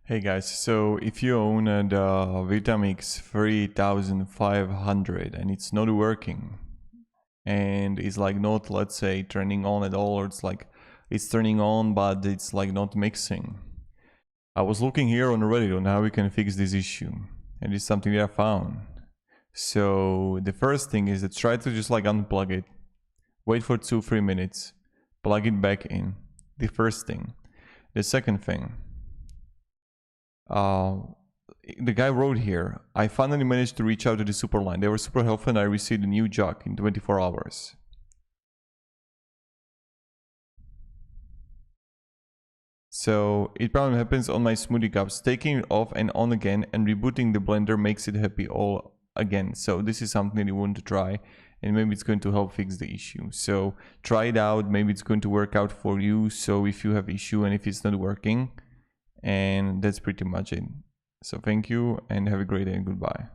Hey guys, so if you own a Vitamix 3500 and it's not working and it's like not, let's say, turning on at all, or it's like it's turning on but it's like not mixing. I was looking here on Reddit on how we can fix this issue, and it's something that I found. So the first thing is to try to just like unplug it, wait for 2-3 minutes, plug it back in. The first thing. The second thing, the guy wrote here, I finally managed to reach out to the super line. They were super helpful and I received a new jug in 24 hours. So it probably happens on my smoothie cups. Taking it off and on again and rebooting the blender makes it happy all again. So this is something that you want to try, and maybe it's going to help fix the issue. So try it out, maybe it's going to work out for you. So if you have issue and if it's not working, and that's pretty much it. So thank you and have a great day and goodbye.